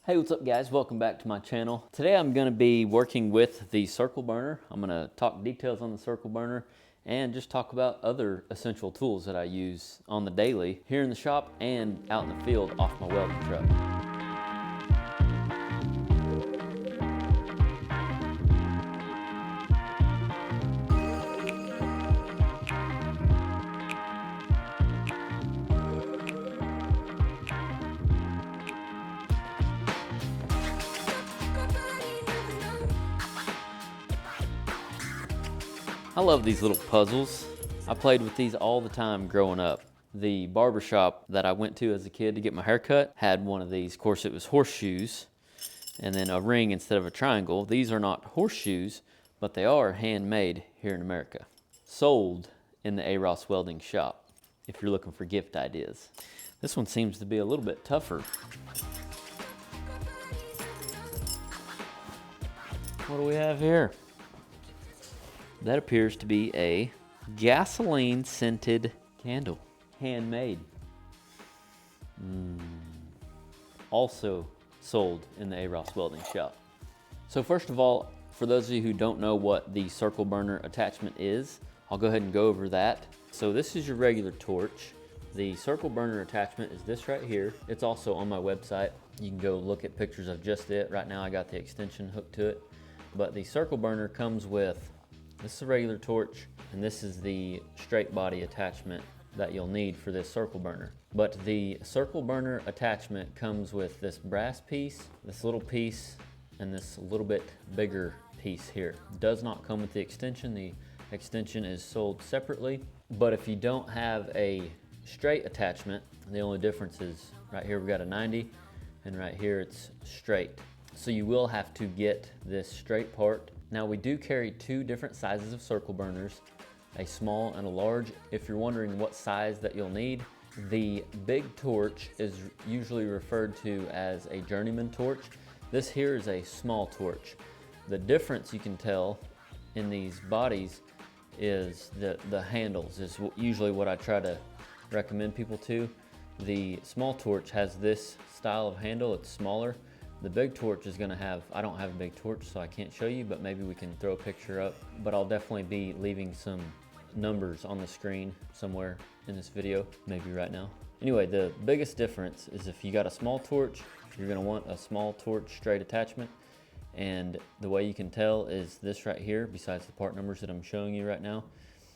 Hey, what's up guys? Welcome back to my channel. Today I'm going to be working with the circle burner. I'm going to talk details on the circle burner and just talk about other essential tools that I use on the daily here in the shop and out in the field off my welding truck. I love these little puzzles. I played with these all the time growing up. The barbershop that I went to as a kid to get my hair cut had one of these. Of course, it was horseshoes and then a ring instead of a triangle. These are not horseshoes, but they are handmade here in America. Sold in the Arosswelding shop if you're looking for gift ideas. This one seems to be a little bit tougher. What do we have here? That appears to be a gasoline scented candle, handmade. Also sold in the Arosswelding shop. So first of all, for those of you who don't know what the circle burner attachment is, I'll go ahead and go over that. So this is your regular torch. The circle burner attachment is this right here. It's also on my website. You can go look at pictures of just it. Right now I got the extension hooked to it. But the circle burner comes with, this is a regular torch, and this is the straight body attachment that you'll need for this circle burner. But the circle burner attachment comes with this brass piece, this little piece, and this little bit bigger piece here. It does not come with the extension. The extension is sold separately. But if you don't have a straight attachment, the only difference is right here we've got a 90, and right here it's straight. So you will have to get this straight part. Now we do carry two different sizes of circle burners, a small and a large. If you're wondering what size that you'll need, the big torch is usually referred to as a journeyman torch. This here is a small torch. The difference you can tell in these bodies is the handles is usually what I try to recommend people to. The small torch has this style of handle, it's smaller. The big torch is gonna have, I don't have a big torch so I can't show you, but maybe we can throw a picture up. But I'll definitely be leaving some numbers on the screen somewhere in this video, maybe right now. Anyway, the biggest difference is if you got a small torch, you're gonna want a small torch straight attachment. And the way you can tell is this right here, besides the part numbers that I'm showing you right now,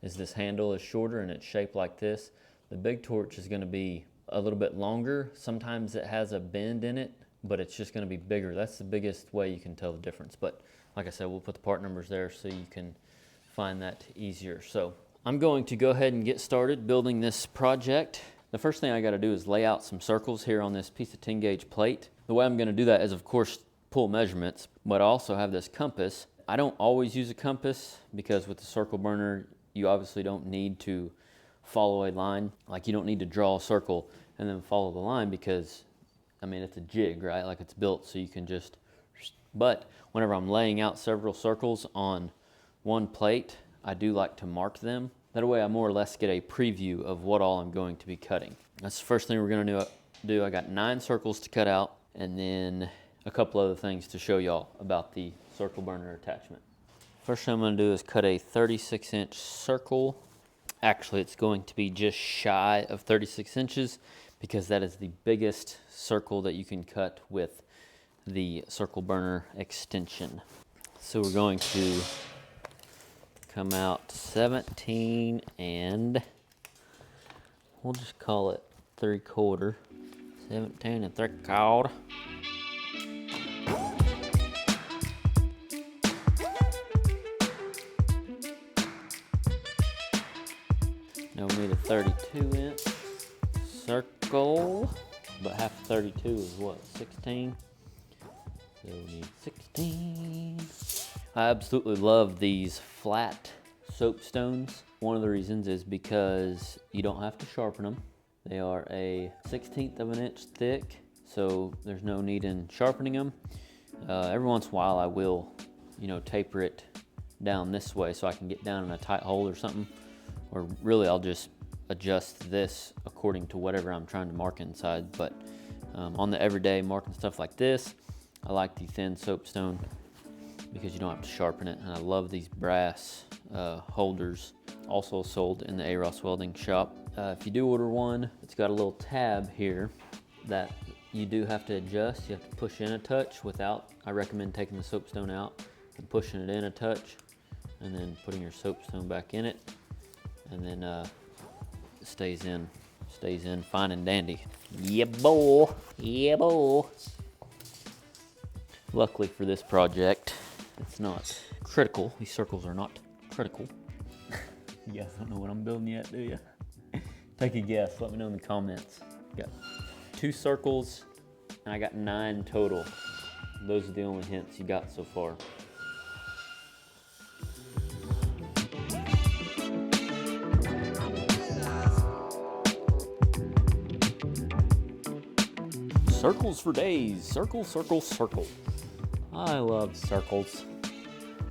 is this handle is shorter and it's shaped like this. The big torch is gonna be a little bit longer. Sometimes it has a bend in it, but it's just gonna be bigger. That's the biggest way you can tell the difference. But like I said, we'll put the part numbers there so you can find that easier. So I'm going to go ahead and get started building this project. The first thing I gotta do is lay out some circles here on this piece of 10 gauge plate. The way I'm gonna do that is of course pull measurements, but I also have this compass. I don't always use a compass because with the circle burner, you obviously don't need to follow a line. Like you don't need to draw a circle and then follow the line because I mean, it's a jig, right? Like it's built so you can just, but whenever I'm laying out several circles on one plate, I do like to mark them. That way I more or less get a preview of what all I'm going to be cutting. That's the first thing we're gonna do. I got 9 circles to cut out and then a couple other things to show y'all about the circle burner attachment. First thing I'm gonna do is cut a 36-inch circle. Actually, it's going to be just shy of 36 inches because that is the biggest circle that you can cut with the circle burner extension. So we're going to come out 17 and we'll just call it 3/4. 17 and 3/4. Now we need a 32-inch circle, but half of 32 is what, 16? So we need 16. I absolutely love these flat soapstones. One of the reasons is because you don't have to sharpen them. They are a 1/16 of an inch thick, so there's no need in sharpening them. Every once in a while I will, taper it down this way so I can get down in a tight hole or something. Or really I'll just adjust this according to whatever I'm trying to mark inside. But On the everyday marking stuff like this, I like the thin soapstone because you don't have to sharpen it. And I love these brass holders, also sold in the Arosswelding shop. If you do order one, it's got a little tab here that you do have to adjust. You have to push in a touch without, I recommend taking the soapstone out and pushing it in a touch and then putting your soapstone back in it, and then it stays in fine and dandy. Yeah, boy. Yeah, boy. Luckily for this project, it's not critical. These circles are not critical. You guys don't know what I'm building yet, do you? Take a guess. Let me know in the comments. Got 2 circles, and I got 9 total. Those are the only hints you got so far. Circles for days. Circle, circle, circle. I love circles.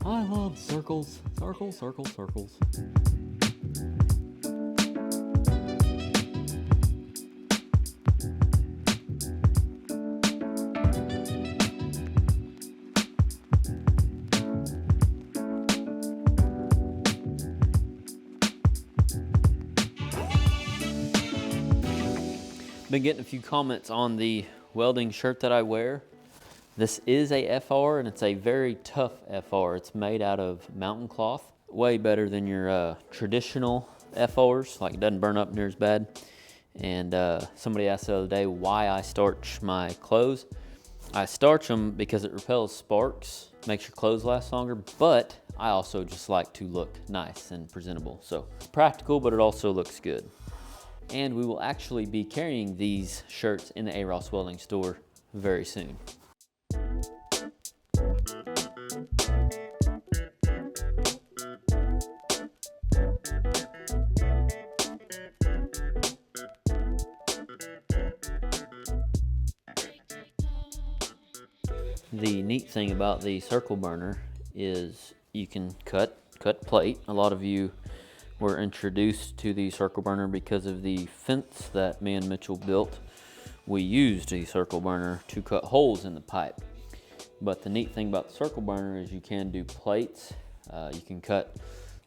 I love circles. Circle, circle, circles. Been getting a few comments on the welding shirt that I wear. This is a FR, and it's a very tough FR. It's made out of mountain cloth, way better than your traditional FRs, like it doesn't burn up near as bad. And somebody asked the other day why I starch my clothes. I starch them because it repels sparks, makes your clothes last longer, but I also just like to look nice and presentable. So it's practical, but it also looks good. And we will actually be carrying these shirts in the Arosswelding store very soon. The neat thing about the circle burner is you can cut plate. A lot of you were introduced to the circle burner because of the fence that me and Mitchell built. We used the circle burner to cut holes in the pipe. But the neat thing about the circle burner is you can do plates. You can cut,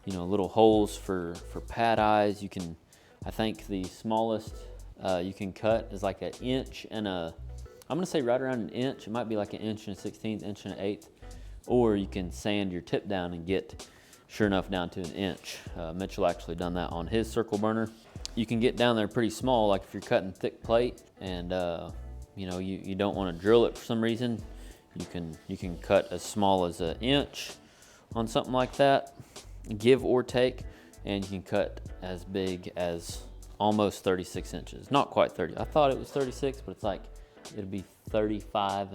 little holes for pad eyes. You can, I think the smallest you can cut is like 1 inch and I'm gonna say right around 1 inch. It might be like 1 inch and 1/16, inch and 1/8. Or you can sand your tip down and get, sure enough, down to 1 inch. Mitchell actually done that on his circle burner. You can get down there pretty small, like if you're cutting thick plate and you don't want to drill it for some reason, you can cut as small as 1 inch on something like that, give or take, and you can cut as big as almost 36 inches. Not quite 30. I thought it was 36, but it's like it'll be 35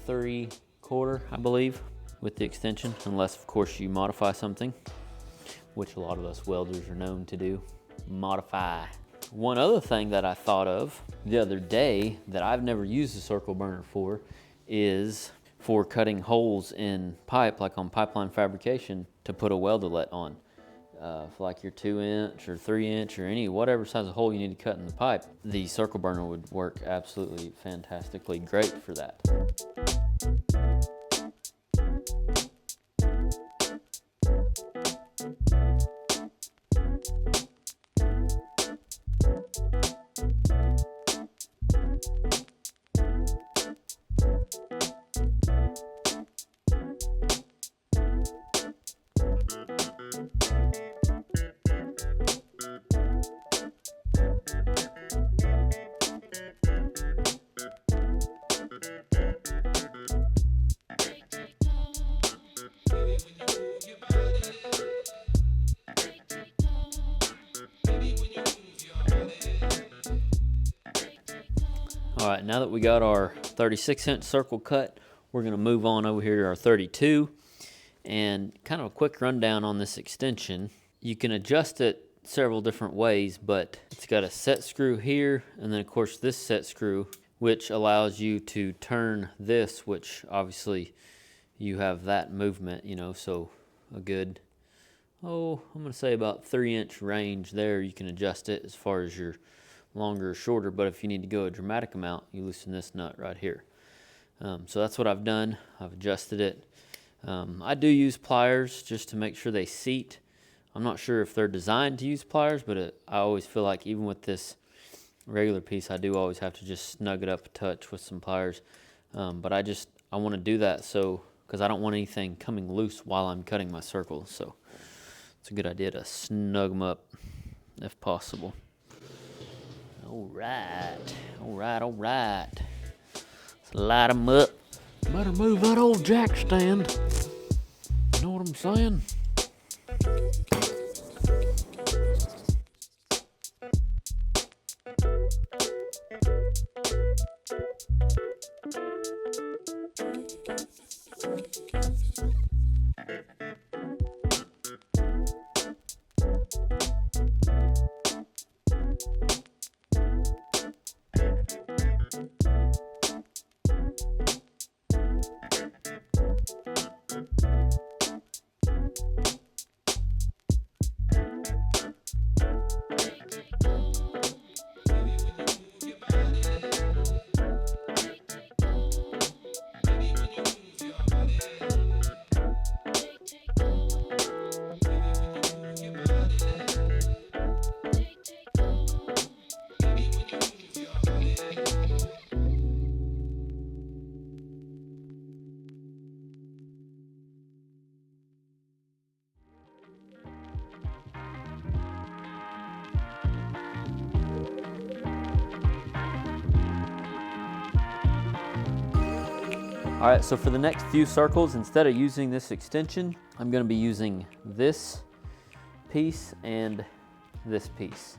3/4, I believe, with the extension, unless of course you modify something, which a lot of us welders are known to do, modify. One other thing that I thought of the other day that I've never used a circle burner for is for cutting holes in pipe, like on pipeline fabrication, to put a welderlet on. For like your 2 inch or 3 inch or whatever size of hole you need to cut in the pipe, the circle burner would work absolutely fantastically great for that. All right, now that we got our 36-inch circle cut, we're gonna move on over here to our 32. And kind of a quick rundown on this extension. You can adjust it several different ways, but it's got a set screw here, and then of course this set screw, which allows you to turn this, which obviously you have that movement, so a good, I'm gonna say about 3-inch range there. You can adjust it as far as your longer or shorter, but if you need to go a dramatic amount, you loosen this nut right here. So that's what I've done. I've adjusted it. I do use pliers just to make sure they seat. I'm not sure if they're designed to use pliers, but I always feel like even with this regular piece, I do always have to just snug it up a touch with some pliers. But I want to do that because I don't want anything coming loose while I'm cutting my circles. So it's a good idea to snug them up if possible. All right. Let's light them up. Better move that old jack stand. You know what I'm saying? All right, so for the next few circles, instead of using this extension, I'm gonna be using this piece and this piece.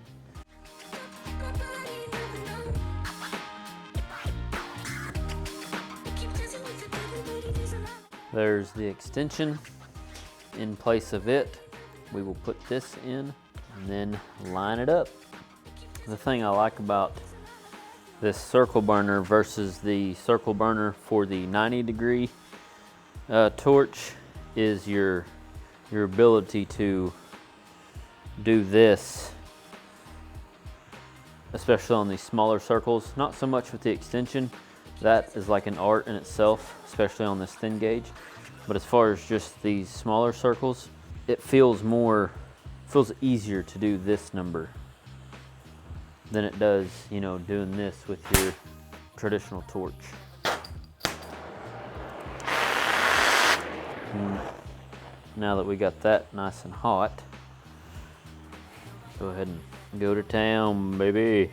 There's the extension. In place of it, we will put this in and then line it up. The thing I like about this circle burner versus the circle burner for the 90-degree torch is your ability to do this, especially on these smaller circles. Not so much with the extension. That is like an art in itself, especially on this thin gauge. But as far as just these smaller circles, it feels easier to do this number than it does, you know, doing this with your traditional torch. Now that we got that nice and hot, go ahead and go to town, baby.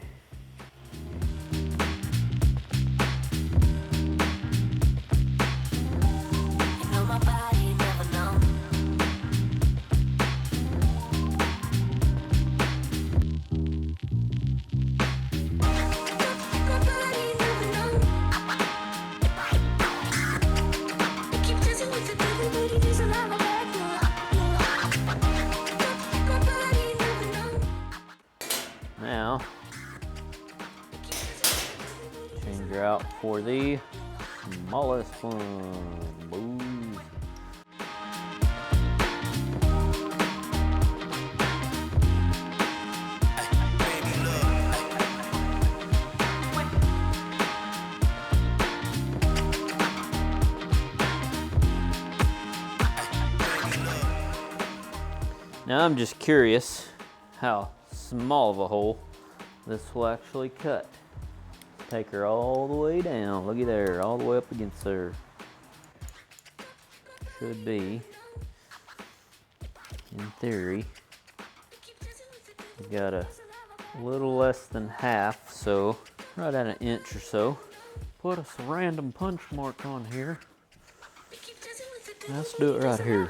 Now, change her out for the smallest one. Boom. Now I'm just curious how small of a hole this will actually cut. Take her all the way down. Looky there, all the way up against there. Should be, in theory, we got a little less than half, so right at 1 inch or so. Put us a random punch mark on here. Let's do it right here.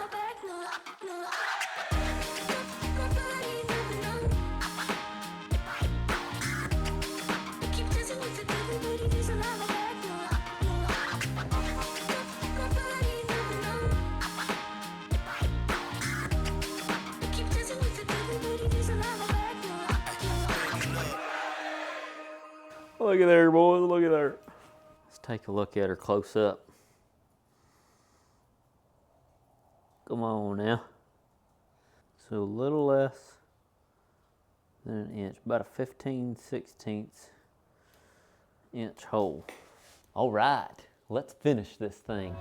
Look at there, boys, look at there. Let's take a look at her close up. Come on now. So a little less then an inch, about a 15/16 inch hole. All right, let's finish this thing.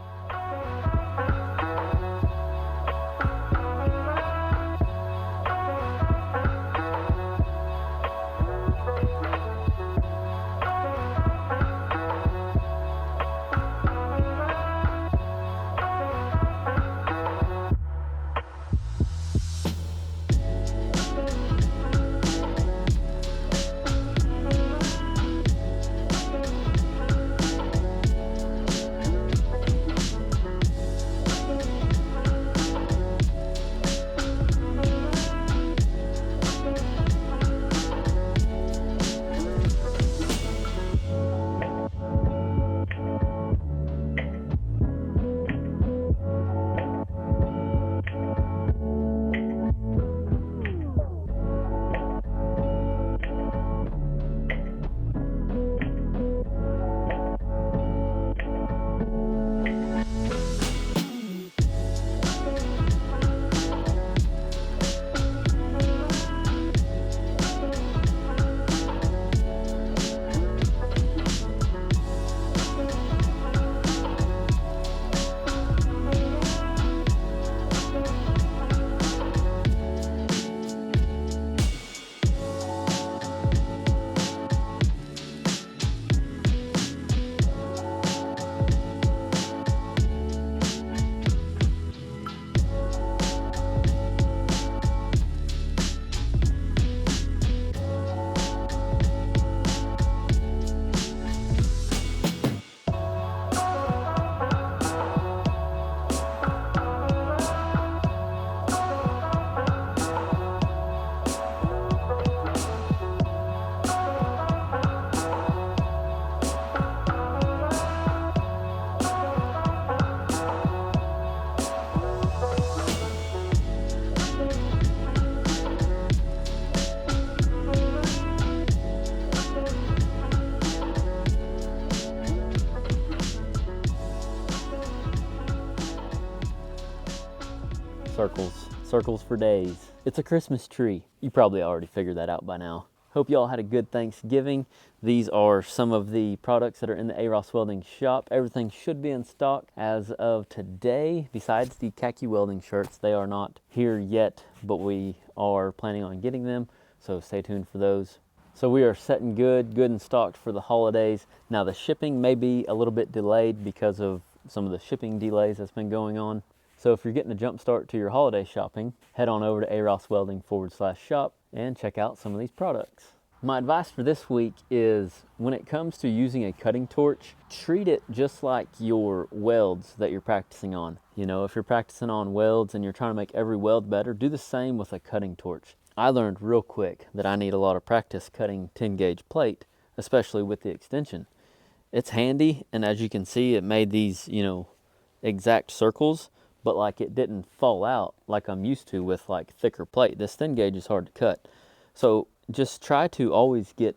Circles for days. It's a Christmas tree. You probably already figured that out by now. Hope you all had a good Thanksgiving. These are some of the products that are in the Arosswelding shop. Everything should be in stock as of today, besides the khaki welding shirts. They are not here yet, but we are planning on getting them, so stay tuned for those. So we are set and good and stocked for the holidays. Now the shipping may be a little bit delayed because of some of the shipping delays that's been going on. So if you're getting a jump start to your holiday shopping, head on over to arosswelding.com/shop and check out some of these products. My advice for this week is when it comes to using a cutting torch, treat it just like your welds that you're practicing on. You know, if you're practicing on welds and you're trying to make every weld better, do the same with a cutting torch. I learned real quick that I need a lot of practice cutting 10 gauge plate, especially with the extension. It's handy, and as you can see, it made these, exact circles, but like it didn't fall out like I'm used to with like thicker plate. This thin gauge is hard to cut. So just try to always get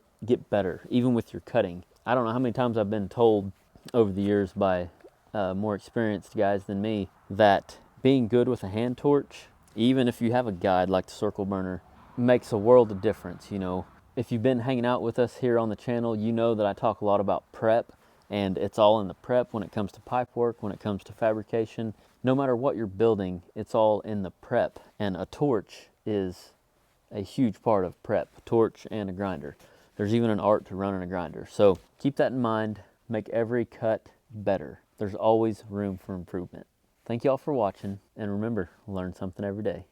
better, even with your cutting. I don't know how many times I've been told over the years by more experienced guys than me that being good with a hand torch, even if you have a guide like the circle burner, makes a world of difference. If you've been hanging out with us here on the channel, you know that I talk a lot about prep, and it's all in the prep when it comes to pipe work, when it comes to fabrication. No matter what you're building, it's all in the prep, and a torch is a huge part of prep, a torch and a grinder. There's even an art to running a grinder. So keep that in mind, make every cut better. There's always room for improvement. Thank you all for watching, and remember, learn something every day.